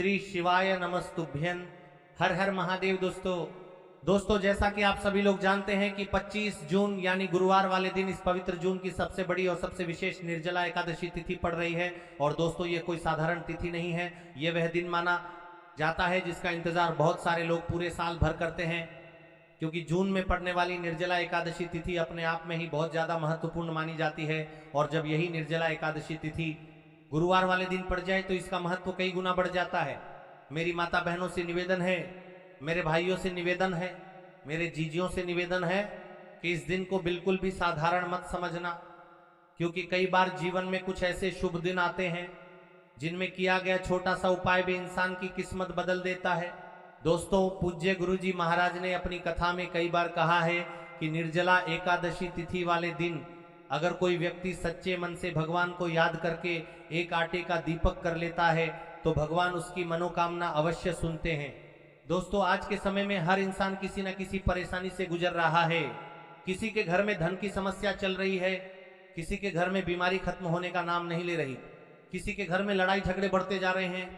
श्री शिवाय नमस्तुभ्यं। हर हर महादेव। दोस्तों जैसा कि आप सभी लोग जानते हैं कि 25 जून यानी गुरुवार वाले दिन, इस पवित्र जून की सबसे बड़ी और सबसे विशेष निर्जला एकादशी तिथि पड़ रही है। और दोस्तों ये कोई साधारण तिथि नहीं है, ये वह दिन माना जाता है जिसका इंतजार बहुत सारे लोग पूरे साल भर करते हैं, क्योंकि जून में पड़ने वाली निर्जला एकादशी तिथि अपने आप में ही बहुत ज़्यादा महत्वपूर्ण मानी जाती है। और जब यही निर्जला एकादशी तिथि गुरुवार वाले दिन पड़ जाए तो इसका महत्व कई गुना बढ़ जाता है। मेरी माता बहनों से निवेदन है, मेरे भाइयों से निवेदन है, मेरे जीजियों से निवेदन है कि इस दिन को बिल्कुल भी साधारण मत समझना, क्योंकि कई बार जीवन में कुछ ऐसे शुभ दिन आते हैं जिनमें किया गया छोटा सा उपाय भी इंसान की किस्मत बदल देता है। दोस्तों पूज्य गुरुजी महाराज ने अपनी कथा में कई बार कहा है कि निर्जला एकादशी तिथि वाले दिन अगर कोई व्यक्ति सच्चे मन से भगवान को याद करके एक आटे का दीपक कर लेता है तो भगवान उसकी मनोकामना अवश्य सुनते हैं। दोस्तों आज के समय में हर इंसान किसी न किसी परेशानी से गुजर रहा है। किसी के घर में धन की समस्या चल रही है, किसी के घर में बीमारी खत्म होने का नाम नहीं ले रही, किसी के घर में लड़ाई झगड़े बढ़ते जा रहे हैं,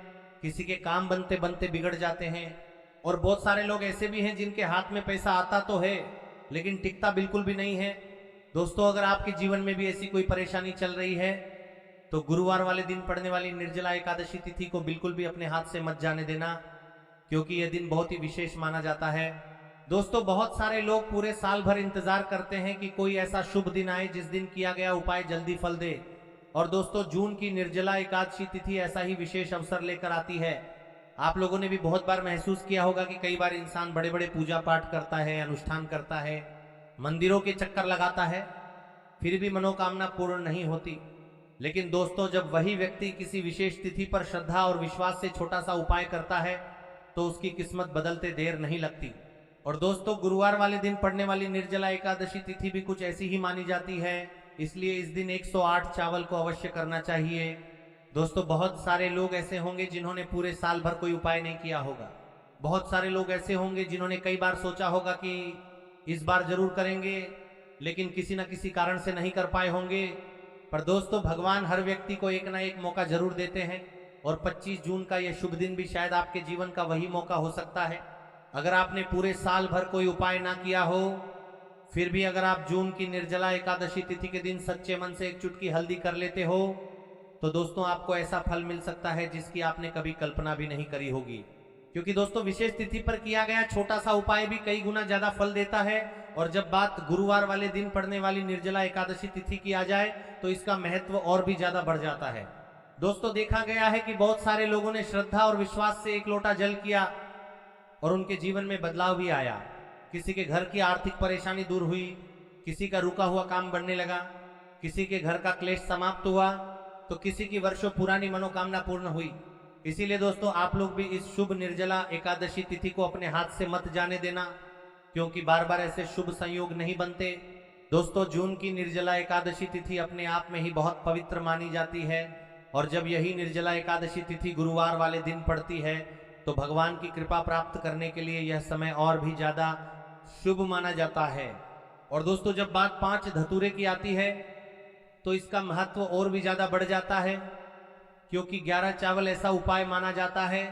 किसी के काम बनते बनते बिगड़ जाते हैं। और बहुत सारे लोग ऐसे भी हैं जिनके हाथ में पैसा आता तो है लेकिन टिकता बिल्कुल भी नहीं है। दोस्तों अगर आपके जीवन में भी ऐसी कोई परेशानी चल रही है तो गुरुवार वाले दिन पड़ने वाली निर्जला एकादशी तिथि को बिल्कुल भी अपने हाथ से मत जाने देना, क्योंकि यह दिन बहुत ही विशेष माना जाता है। दोस्तों बहुत सारे लोग पूरे साल भर इंतजार करते हैं कि कोई ऐसा शुभ दिन आए जिस दिन किया गया उपाय जल्दी फल दे। और दोस्तों जून की निर्जला एकादशी तिथि ऐसा ही विशेष अवसर लेकर आती है। आप लोगों ने भी बहुत बार महसूस किया होगा कि कई बार इंसान बड़े बड़े पूजा पाठ करता है, अनुष्ठान करता है, मंदिरों के चक्कर लगाता है, फिर भी मनोकामना पूर्ण नहीं होती। लेकिन दोस्तों जब वही व्यक्ति किसी विशेष तिथि पर श्रद्धा और विश्वास से छोटा सा उपाय करता है तो उसकी किस्मत बदलते देर नहीं लगती। और दोस्तों गुरुवार वाले दिन पड़ने वाली निर्जला एकादशी तिथि भी कुछ ऐसी ही मानी जाती है, इसलिए इस दिन 108 चावल को अवश्य करना चाहिए। दोस्तों बहुत सारे लोग ऐसे होंगे जिन्होंने पूरे साल भर कोई उपाय नहीं किया होगा। बहुत सारे लोग ऐसे होंगे जिन्होंने कई बार सोचा होगा कि इस बार जरूर करेंगे, लेकिन किसी न किसी कारण से नहीं कर पाए होंगे। पर दोस्तों भगवान हर व्यक्ति को एक ना एक मौका जरूर देते हैं और 25 जून का यह शुभ दिन भी शायद आपके जीवन का वही मौका हो सकता है। अगर आपने पूरे साल भर कोई उपाय ना किया हो, फिर भी अगर आप जून की निर्जला एकादशी तिथि के दिन सच्चे मन से एक चुटकी हल्दी कर लेते हो तो दोस्तों आपको ऐसा फल मिल सकता है जिसकी आपने कभी कल्पना भी नहीं करी होगी। क्योंकि दोस्तों विशेष तिथि पर किया गया छोटा सा उपाय भी कई गुना ज्यादा फल देता है। और जब बात गुरुवार वाले दिन पड़ने वाली निर्जला एकादशी तिथि की आ जाए तो इसका महत्व और भी ज्यादा बढ़ जाता है। दोस्तों देखा गया है कि बहुत सारे लोगों ने श्रद्धा और विश्वास से एक लोटा जल किया और उनके जीवन में बदलाव भी आया। किसी के घर की आर्थिक परेशानी दूर हुई, किसी का रुका हुआ काम बढ़ने लगा, किसी के घर का क्लेश समाप्त हुआ तो किसी की वर्षों पुरानी मनोकामना पूर्ण हुई। इसीलिए दोस्तों आप लोग भी इस शुभ निर्जला एकादशी तिथि को अपने हाथ से मत जाने देना, क्योंकि बार बार ऐसे शुभ संयोग नहीं बनते। दोस्तों जून की निर्जला एकादशी तिथि अपने आप में ही बहुत पवित्र मानी जाती है और जब यही निर्जला एकादशी तिथि गुरुवार वाले दिन पड़ती है तो भगवान की कृपा प्राप्त करने के लिए यह समय और भी ज्यादा शुभ माना जाता है। और दोस्तों जब बात 5 धतूरे की आती है तो इसका महत्व और भी ज्यादा बढ़ जाता है, क्योंकि 11 चावल ऐसा उपाय माना जाता है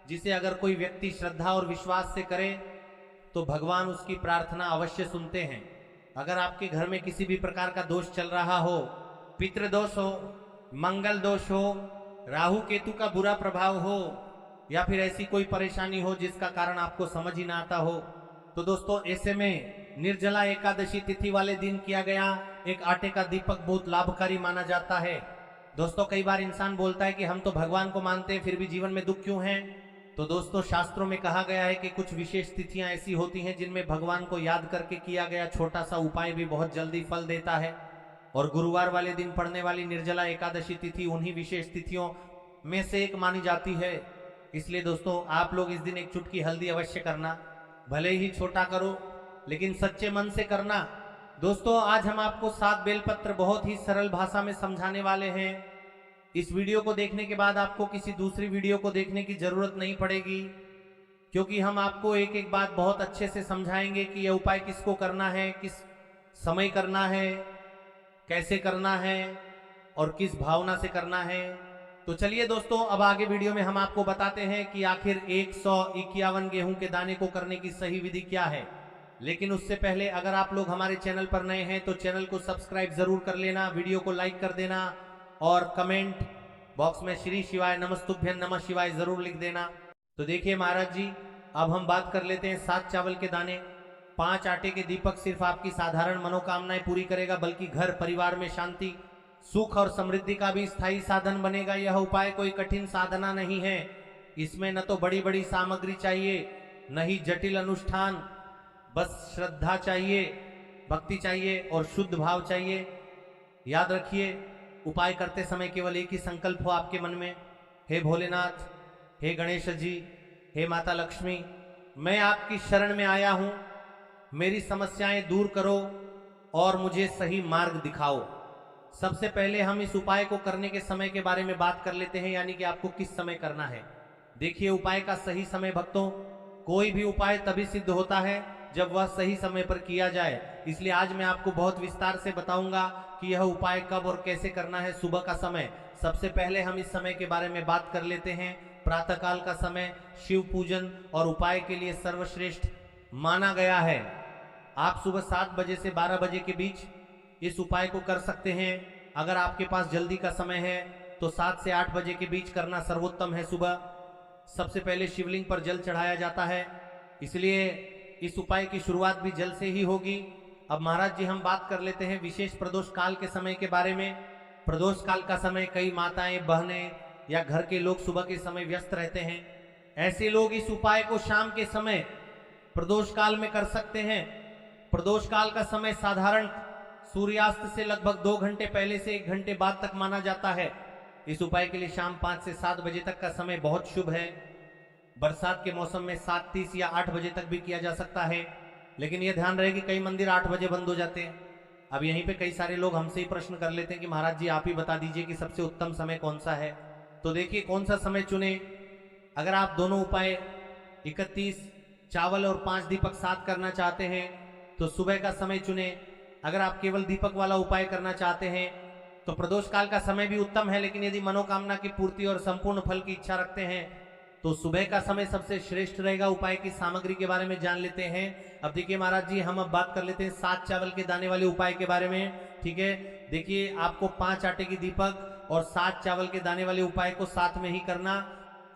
जिसे अगर कोई व्यक्ति श्रद्धा और विश्वास से करे तो भगवान उसकी प्रार्थना अवश्य सुनते हैं। अगर आपके घर में किसी भी प्रकार का दोष चल रहा हो, पितृदोष हो, मंगल दोष हो, राहु केतु का बुरा प्रभाव हो, या फिर ऐसी कोई परेशानी हो जिसका कारण आपको समझ ही ना आता हो, तो दोस्तों ऐसे में निर्जला एकादशी तिथि वाले दिन किया गया एक आटे का दीपक बहुत लाभकारी माना जाता है। दोस्तों कई बार इंसान बोलता है कि हम तो भगवान को मानते हैं फिर भी जीवन में दुख क्यों है। तो दोस्तों शास्त्रों में कहा गया है कि कुछ विशेष तिथियां ऐसी होती हैं जिनमें भगवान को याद करके किया गया छोटा सा उपाय भी बहुत जल्दी फल देता है। और गुरुवार वाले दिन पड़ने वाली निर्जला एकादशी तिथि उन्हीं विशेष तिथियों में से एक मानी जाती है। इसलिए दोस्तों आप लोग इस दिन एक चुटकी हल्दी अवश्य करना, भले ही छोटा करो लेकिन सच्चे मन से करना। दोस्तों आज हम आपको 7 बेलपत्र बहुत ही सरल भाषा में समझाने वाले हैं। इस वीडियो को देखने के बाद आपको किसी दूसरी वीडियो को देखने की जरूरत नहीं पड़ेगी, क्योंकि हम आपको एक एक बात बहुत अच्छे से समझाएंगे कि यह उपाय किसको करना है, किस समय करना है, कैसे करना है और किस भावना से करना है। तो चलिए दोस्तों, अब आगे वीडियो में हम आपको बताते हैं कि आखिर 151 गेहूं के दाने को करने की सही विधि क्या है। लेकिन उससे पहले अगर आप लोग हमारे चैनल पर नए हैं तो चैनल को सब्सक्राइब जरूर कर लेना, वीडियो को लाइक कर देना और कमेंट बॉक्स में श्री शिवाय नमस्तुभ्यं नमः शिवाय जरूर लिख देना। तो देखिए महाराज जी, अब हम बात कर लेते हैं 7 चावल के दाने। 5 आटे के दीपक सिर्फ आपकी साधारण मनोकामनाएं पूरी करेगा, बल्कि घर परिवार में शांति, सुख और समृद्धि का भी स्थायी साधन बनेगा। यह उपाय कोई कठिन साधना नहीं है। इसमें न तो बड़ी बड़ी सामग्री चाहिए, न ही जटिल अनुष्ठान, बस श्रद्धा चाहिए, भक्ति चाहिए और शुद्ध भाव चाहिए। याद रखिए, उपाय करते समय केवल एक ही संकल्प हो आपके मन में, हे भोलेनाथ, हे गणेश जी, हे माता लक्ष्मी, मैं आपकी शरण में आया हूं, मेरी समस्याएं दूर करो और मुझे सही मार्ग दिखाओ। सबसे पहले हम इस उपाय को करने के समय के बारे में बात कर लेते हैं, यानी कि आपको किस समय करना है। देखिए, उपाय का सही समय भक्तों, कोई भी उपाय तभी सिद्ध होता है जब वह सही समय पर किया जाए। इसलिए आज मैं आपको बहुत विस्तार से बताऊंगा कि यह उपाय कब और कैसे करना है। सुबह का समय, सबसे पहले हम इस समय के बारे में बात कर लेते हैं। प्रातःकाल का समय शिव पूजन और उपाय के लिए सर्वश्रेष्ठ माना गया है। आप सुबह 7 बजे से 12 बजे के बीच इस उपाय को कर सकते हैं। अगर आपके पास जल्दी का समय है तो 7 से 8 बजे के बीच करना सर्वोत्तम है। सुबह सबसे पहले शिवलिंग पर जल चढ़ाया जाता है, इसलिए इस उपाय की शुरुआत भी जल से ही होगी। अब महाराज जी, हम बात कर लेते हैं विशेष प्रदोष काल के समय के बारे में। प्रदोष काल का समय कई माताएं, बहनें या घर के लोग सुबह के समय व्यस्त रहते हैं। ऐसे लोग इस उपाय को शाम के समय प्रदोष काल में कर सकते हैं। प्रदोष काल का समय साधारण सूर्यास्त से लगभग 2 घंटे पहले से 1 घंटे बाद तक माना जाता है। इस उपाय के लिए शाम 5 से 7 बजे तक का समय बहुत शुभ है। बरसात के मौसम में 7:30 या 8 बजे तक भी किया जा सकता है, लेकिन यह ध्यान रहे कि कई मंदिर 8 बजे बंद हो जाते हैं। अब यहीं पे कई सारे लोग हमसे ही प्रश्न कर लेते हैं कि महाराज जी, आप ही बता दीजिए कि सबसे उत्तम समय कौन सा है। तो देखिए, कौन सा समय चुने। अगर आप दोनों उपाय 31 चावल और 5 दीपक साथ करना चाहते हैं तो सुबह का समय चुने। अगर आप केवल दीपक वाला उपाय करना चाहते हैं तो प्रदोष काल का समय भी उत्तम है, लेकिन यदि मनोकामना की पूर्ति और संपूर्ण फल की इच्छा रखते हैं तो सुबह का समय सबसे श्रेष्ठ रहेगा। उपाय की सामग्री के बारे में जान लेते हैं। अब देखिए महाराज जी, हम अब बात कर लेते हैं 7 चावल के दाने वाले उपाय के बारे में। ठीक है, देखिए, आपको 5 आटे की दीपक और 7 चावल के दाने वाले उपाय को साथ में ही करना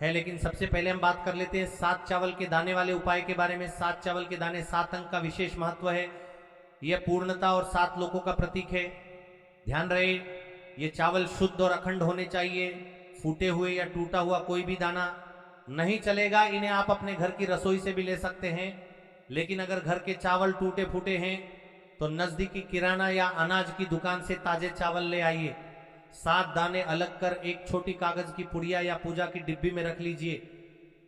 है। लेकिन सबसे पहले हम बात कर लेते हैं 7 चावल के दाने वाले उपाय के बारे में। 7 चावल के दाने 7 अंक का विशेष महत्व है। यह पूर्णता और 7 लोकों का प्रतीक है। ध्यान रहे, ये चावल शुद्ध और अखंड होने चाहिए। फूटे हुए या टूटा हुआ कोई भी दाना नहीं चलेगा। इन्हें आप अपने घर की रसोई से भी ले सकते हैं, लेकिन अगर घर के चावल टूटे फूटे हैं तो नजदीकी किराना या अनाज की दुकान से ताजे चावल ले आइए। 7 दाने अलग कर एक छोटी कागज की पुड़िया या पूजा की डिब्बी में रख लीजिए।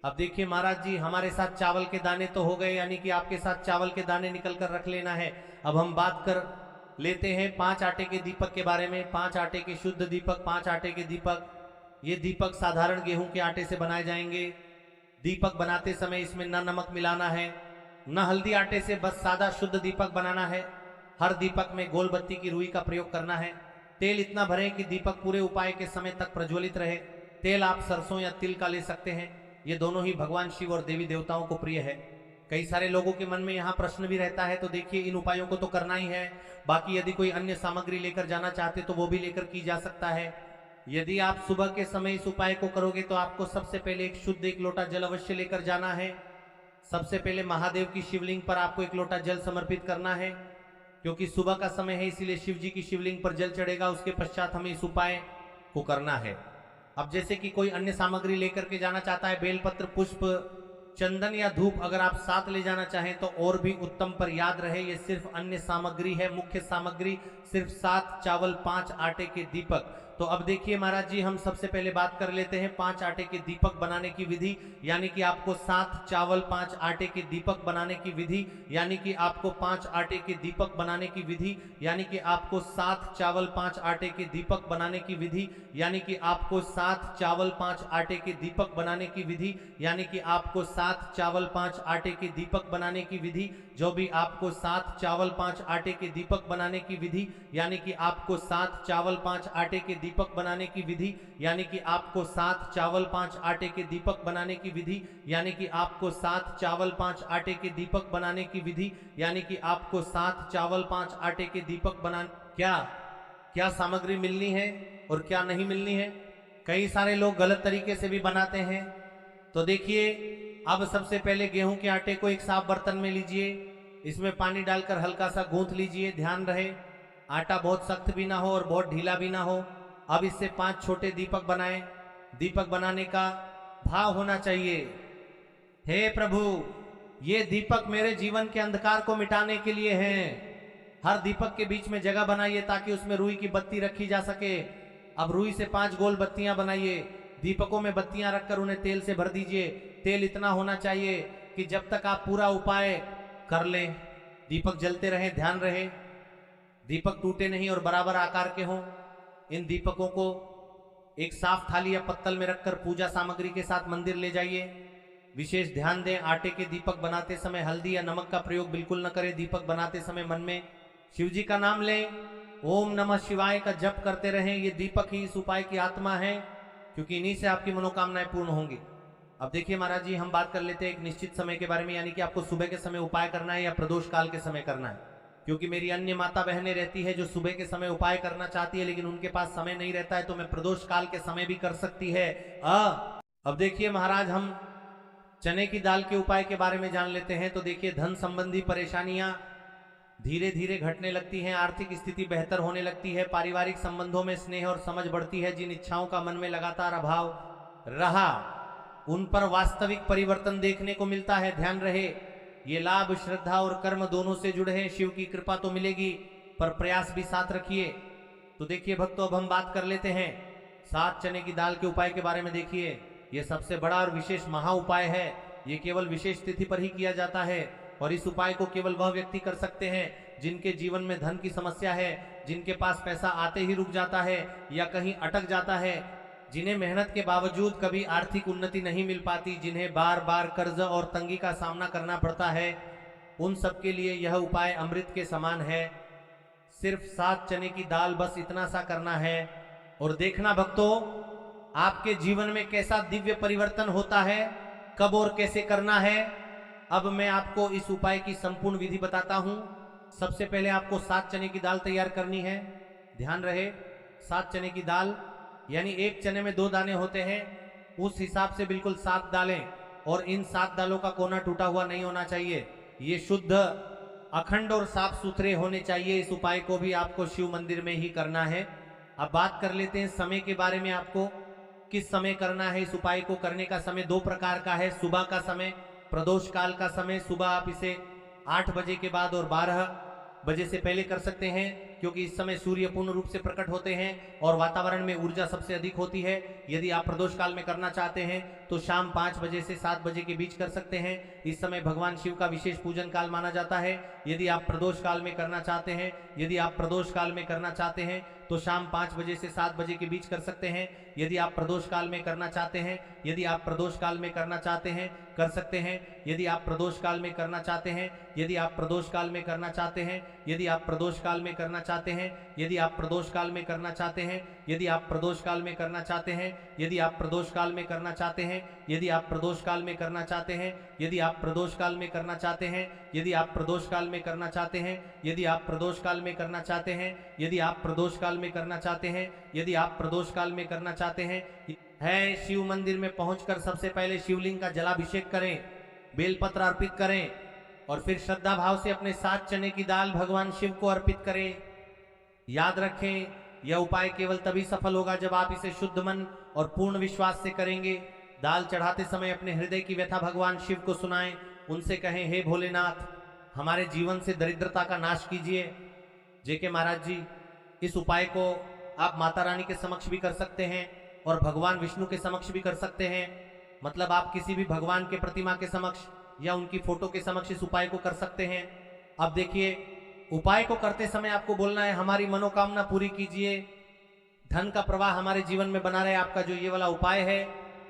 अब देखिए महाराज जी, हमारे साथ चावल के दाने तो हो गए, यानी कि आपके साथ चावल के दाने निकल कर रख लेना है। अब हम बात कर लेते हैं 5 आटे के दीपक के बारे में। 5 आटे के शुद्ध दीपक, 5 आटे के दीपक, ये दीपक साधारण गेहूं के आटे से बनाए जाएंगे। दीपक बनाते समय इसमें न नमक मिलाना है, न हल्दी आटे से, बस सादा शुद्ध दीपक बनाना है। हर दीपक में गोल बत्ती की रुई का प्रयोग करना है। तेल इतना भरें कि दीपक पूरे उपाय के समय तक प्रज्वलित रहे। तेल आप सरसों या तिल का ले सकते हैं, ये दोनों ही भगवान शिव और देवी देवताओं को प्रिय है। कई सारे लोगों के मन में यहाँ प्रश्न भी रहता है, तो देखिए, इन उपायों को तो करना ही है। बाकी यदि कोई अन्य सामग्री लेकर जाना चाहते तो वो भी लेकर की जा सकता है। यदि आप सुबह के समय इस उपाय को करोगे तो आपको सबसे पहले एक शुद्ध 1 लोटा जल अवश्य लेकर जाना है। सबसे पहले महादेव की शिवलिंग पर आपको 1 लोटा जल समर्पित करना है, क्योंकि सुबह का समय है, इसीलिए शिव जी की शिवलिंग पर जल चढ़ेगा। उसके पश्चात हमें इस उपाय को करना है। अब जैसे कि कोई अन्य सामग्री लेकर के जाना चाहता है, बेलपत्र, पुष्प, चंदन या धूप अगर आप साथ ले जाना चाहें तो और भी उत्तम, पर याद रहे ये सिर्फ अन्य सामग्री है। मुख्य सामग्री सिर्फ 7 चावल 5 आटे के दीपक। तो अब देखिए महाराज जी, हम सबसे पहले बात कर लेते हैं 5 आटे के दीपक बनाने की विधि, यानी कि आपको 7 चावल 5 आटे के दीपक बनाने की विधि, यानी कि आपको 5 आटे के दीपक बनाने की विधि, यानी कि आपको 7 चावल 5 आटे के दीपक बनाने की विधि, यानी कि आपको 7 चावल 5 आटे के दीपक बनाने की विधि, यानी कि आपको 7 चावल 5 आटे के दीपक बनाने की विधि, जो भी आपको 7 चावल 5 आटे के दीपक बनाने की विधि, यानी कि आपको 7 चावल 5 आटे के दीपक बनाने की विधि, यानी कि आपको 7 चावल 5 आटे के दीपक बनाने की विधि, यानी कि आपको 7 चावल 5 आटे के दीपक बनाने की विधि, यानी कि आपको 7 चावल 5 आटे के दीपक बना क्या क्या सामग्री मिलनी है और क्या नहीं मिलनी है। कई सारे लोग गलत तरीके से भी बनाते हैं। तो देखिए, अब सबसे पहले गेहूं के आटे को एक साफ बर्तन में लीजिए, इसमें पानी डालकर हल्का सा गूंथ लीजिए। ध्यान रहे आटा बहुत सख्त भी ना हो और बहुत ढीला भी ना हो। अब इससे 5 छोटे दीपक बनाएं। दीपक बनाने का भाव होना चाहिए, हे प्रभु ये दीपक मेरे जीवन के अंधकार को मिटाने के लिए हैं। हर दीपक के बीच में जगह बनाइए ताकि उसमें रुई की बत्ती रखी जा सके। अब रुई से 5 गोल बत्तियां बनाइए, दीपकों में बत्तियां रखकर उन्हें तेल से भर दीजिए। तेल इतना होना चाहिए कि जब तक आप पूरा उपाय कर लें दीपक जलते रहे। ध्यान रहे दीपक टूटे नहीं और बराबर आकार के हों। इन दीपकों को एक साफ थाली या पत्तल में रखकर पूजा सामग्री के साथ मंदिर ले जाइए। विशेष ध्यान दें, आटे के दीपक बनाते समय हल्दी या नमक का प्रयोग बिल्कुल न करें। दीपक बनाते समय मन में शिव जी का नाम लें, ओम नमः शिवाय का जप करते रहें। ये दीपक ही इस उपाय की आत्मा है, क्योंकि इन्हीं से आपकी मनोकामनाएं पूर्ण होंगी। अब देखिए महाराज जी, हम बात कर लेते हैं एक निश्चित समय के बारे में, यानी कि आपको सुबह के समय उपाय करना है या प्रदोष काल के समय करना है। क्योंकि मेरी अन्य माता बहनें रहती है जो सुबह के समय उपाय करना चाहती है लेकिन उनके पास समय नहीं रहता है, तो मैं प्रदोष काल के समय भी कर सकती है। अब देखिए महाराज, हम चने की दाल के उपाय के बारे में जान लेते हैं। तो देखिए, धन संबंधी परेशानियां धीरे धीरे घटने लगती हैं, आर्थिक स्थिति बेहतर होने लगती है, पारिवारिक संबंधों में स्नेह और समझ बढ़ती है। जिन इच्छाओं का मन में लगातार अभाव रहा उन पर वास्तविक परिवर्तन देखने को मिलता है। ध्यान रहे, ये लाभ श्रद्धा और कर्म दोनों से जुड़े हैं। शिव की कृपा तो मिलेगी पर प्रयास भी साथ रखिए। तो देखिए भक्तों, अब हम बात कर लेते हैं 7 चने की दाल के उपाय के बारे में। देखिए, ये सबसे बड़ा और विशेष महा उपाय है। ये केवल विशेष तिथि पर ही किया जाता है और इस उपाय को केवल वह व्यक्ति कर सकते हैं जिनके जीवन में धन की समस्या है, जिनके पास पैसा आते ही रुक जाता है या कहीं अटक जाता है, जिन्हें मेहनत के बावजूद कभी आर्थिक उन्नति नहीं मिल पाती, जिन्हें बार बार कर्ज और तंगी का सामना करना पड़ता है। उन सबके लिए यह उपाय अमृत के समान है। सिर्फ 7 चने की दाल, बस इतना सा करना है और देखना भक्तों, आपके जीवन में कैसा दिव्य परिवर्तन होता है, कब और कैसे करना है। अब मैं आपको इस उपाय की संपूर्ण विधि बताता हूं। सबसे पहले आपको 7 चने की दाल तैयार करनी है। ध्यान रहे, 7 चने की दाल यानी एक चने में 2 दाने होते हैं, उस हिसाब से बिल्कुल 7 दालें। और इन 7 दालों का कोना टूटा हुआ नहीं होना चाहिए। ये शुद्ध, अखंड और साफ सुथरे होने चाहिए। इस उपाय को भी आपको शिव मंदिर में ही करना है। अब बात कर लेते हैं समय के बारे में। आपको किस समय करना है इस उपाय को? करने का समय 2 प्रकार का है। सुबह का समय, प्रदोष काल का समय। सुबह आप इसे 8 बजे के बाद और 12 बजे से पहले कर सकते हैं, क्योंकि इस समय सूर्य पूर्ण रूप से प्रकट होते हैं और वातावरण में ऊर्जा सबसे अधिक होती है। यदि आप प्रदोष काल में करना चाहते हैं तो शाम 5 बजे से 7 बजे के बीच कर सकते हैं। इस समय भगवान शिव का विशेष पूजन काल माना जाता है। यदि आप प्रदोष काल में करना चाहते हैं, यदि आप प्रदोष काल में करना चाहते हैं तो शाम 5 बजे से 7 बजे के बीच कर सकते हैं। यदि आप प्रदोष काल में करना चाहते हैं, यदि आप प्रदोष काल में करना चाहते हैं, कर सकते हैं। यदि आप प्रदोष काल में करना चाहते हैं, यदि आप प्रदोष काल में करना चाहते हैं, यदि आप प्रदोष काल में करना चाहते हैं, यदि आप प्रदोष काल में करना चाहते हैं, यदि आप प्रदोष काल में करना चाहते हैं, यदि आप प्रदोष काल में करना चाहते हैं, यदि आप प्रदोष काल में करना चाहते हैं, यदि आप प्रदोष काल में करना चाहते हैं, यदि आप प्रदोष काल में करना चाहते हैं, यदि आप प्रदोष काल में करना चाहते हैं, यदि आप प्रदोष काल में करना चाहते हैं, यदि आप प्रदोष काल में करना चाहते हैं है शिव मंदिर में पहुंचकर सबसे पहले शिवलिंग का जलाभिषेक करें, बेलपत्र अर्पित करें और फिर श्रद्धा भाव से अपने 7 चने की दाल भगवान शिव को अर्पित करें। याद रखें, यह उपाय केवल तभी सफल होगा जब आप इसे शुद्ध मन और पूर्ण विश्वास से करेंगे। दाल चढ़ाते समय अपने हृदय की व्यथा भगवान शिव को सुनाएं, उनसे कहें, हे भोलेनाथ, हमारे जीवन से दरिद्रता का नाश कीजिए। जेके महाराज जी, इस उपाय को आप माता रानी के समक्ष भी कर सकते हैं और भगवान विष्णु के समक्ष भी कर सकते हैं। मतलब आप किसी भी भगवान के प्रतिमा के समक्ष या उनकी फोटो के समक्ष इस उपाय को कर सकते हैं। अब देखिए, उपाय को करते समय आपको बोलना है, हमारी मनोकामना पूरी कीजिए, धन का प्रवाह हमारे जीवन में बना रहे। आपका जो ये वाला उपाय है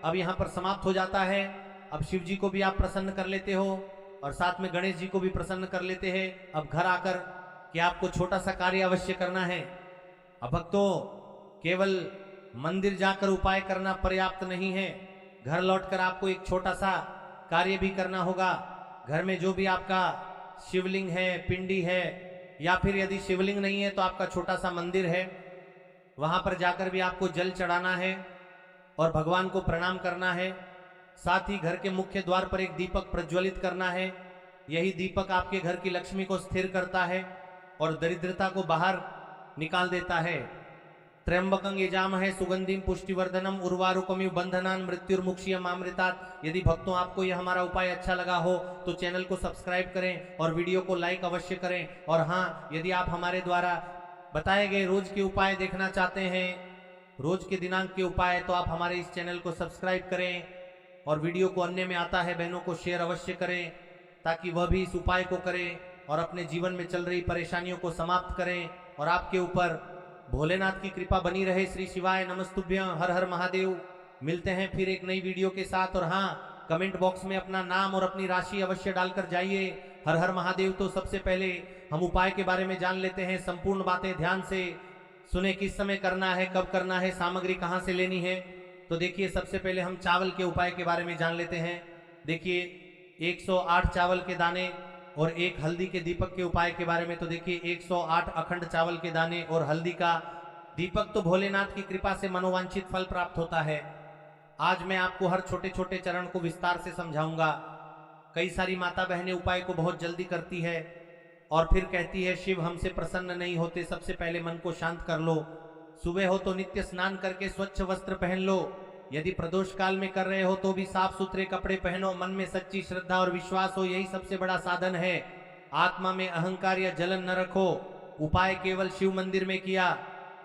अब यहाँ पर समाप्त हो जाता है। अब शिव जी को भी आप प्रसन्न कर लेते हो और साथ में गणेश जी को भी प्रसन्न कर लेते हैं। अब घर आकर कि आपको छोटा सा कार्य अवश्य करना है। अब भक्तों, केवल मंदिर जाकर उपाय करना पर्याप्त नहीं है, घर लौटकर आपको एक छोटा सा कार्य भी करना होगा। घर में जो भी आपका शिवलिंग है, पिंडी है, या फिर यदि शिवलिंग नहीं है तो आपका छोटा सा मंदिर है, वहां पर जाकर भी आपको जल चढ़ाना है और भगवान को प्रणाम करना है। साथ ही घर के मुख्य द्वार पर एक दीपक प्रज्वलित करना है। यही दीपक आपके घर की लक्ष्मी को स्थिर करता है और दरिद्रता को बाहर निकाल देता है। त्र्यंबकं यजामहे सुगंधिम पुष्टिवर्धनम उर्वारुकमिव बंधनान मृत्युर्मुक्षीयम अमृतात्। यदि भक्तों आपको यह हमारा उपाय अच्छा लगा हो तो चैनल को सब्सक्राइब करें और वीडियो को लाइक अवश्य करें। और हाँ, यदि आप हमारे द्वारा बताए गए रोज के उपाय देखना चाहते हैं, रोज के दिनांक के उपाय, तो आप हमारे इस चैनल को सब्सक्राइब करें और वीडियो को अन्य में आता है बहनों को शेयर अवश्य करें, ताकि वह भी इस उपाय को करें और अपने जीवन में चल रही परेशानियों को समाप्त करें और आपके ऊपर भोलेनाथ की कृपा बनी रहे। श्री शिवाय नमस्तुभ्यं, हर हर महादेव। मिलते हैं फिर एक नई वीडियो के साथ। और हाँ, कमेंट बॉक्स में अपना नाम और अपनी राशि अवश्य डालकर जाइए। हर हर महादेव। तो सबसे पहले हम उपाय के बारे में जान लेते हैं। संपूर्ण बातें ध्यान से सुने, किस समय करना है, कब करना है, सामग्री कहाँ से लेनी है। तो देखिए, सबसे पहले हम चावल के उपाय के बारे में जान लेते हैं। देखिए, 108 चावल के दाने और एक हल्दी के दीपक के उपाय के बारे में। तो देखिए, 108 अखंड चावल के दाने और हल्दी का दीपक, तो भोलेनाथ की कृपा से मनोवांछित फल प्राप्त होता है। आज मैं आपको हर छोटे छोटे चरण को विस्तार से समझाऊंगा। कई सारी माता बहनें उपाय को बहुत जल्दी करती है और फिर कहती है शिव हमसे प्रसन्न नहीं होते। सबसे पहले मन को शांत कर लो। सुबह हो तो नित्य स्नान करके स्वच्छ वस्त्र पहन लो। यदि प्रदोष काल में कर रहे हो तो भी साफ सुथरे कपड़े पहनो। मन में सच्ची श्रद्धा और विश्वास हो, यही सबसे बड़ा साधन है। आत्मा में अहंकार या जलन न रखो। उपाय केवल शिव मंदिर में किया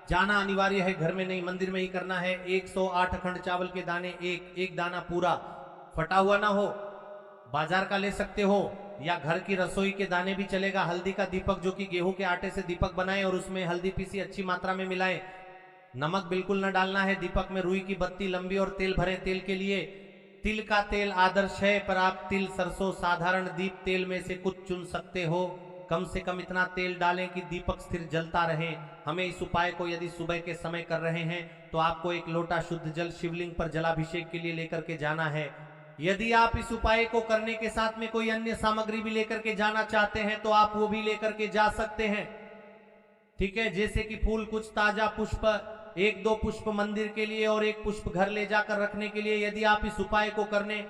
जाना अनिवार्य है, घर में नहीं, मंदिर में ही करना है। 108 अखंड चावल के दाने, एक दाना पूरा फटा हुआ ना हो, बाजार का ले सकते हो या घर की रसोई के दाने भी चलेगा। हल्दी का दीपक, जो कि गेहूं के आटे से दीपक बनाए और उसमें हल्दी पीसी अच्छी मात्रा में मिलाए। नमक बिल्कुल न डालना है। दीपक में रुई की बत्ती लंबी और तेल भरे। तेल के लिए तिल का तेल आदर्श है, पर आप तिल, सरसों, साधारण दीप तेल में से कुछ चुन सकते हो। कम से कम इतना तेल डालें कि दीपक स्थिर जलता रहे। हमें इस उपाय को यदि सुबह के समय कर रहे हैं तो आपको एक लोटा शुद्ध जल शिवलिंग पर जलाभिषेक के लिए लेकर के जाना है। यदि आप इस उपाय को करने के साथ में कोई अन्य सामग्री भी लेकर के जाना चाहते हैं तो आप वो भी लेकर के जा सकते हैं, ठीक है। जैसे कि फूल, कुछ ताजा पुष्प, 1-2 पुष्प मंदिर के लिए और 1 पुष्प घर ले जाकर रखने के लिए। यदि आप इस उपाय को करने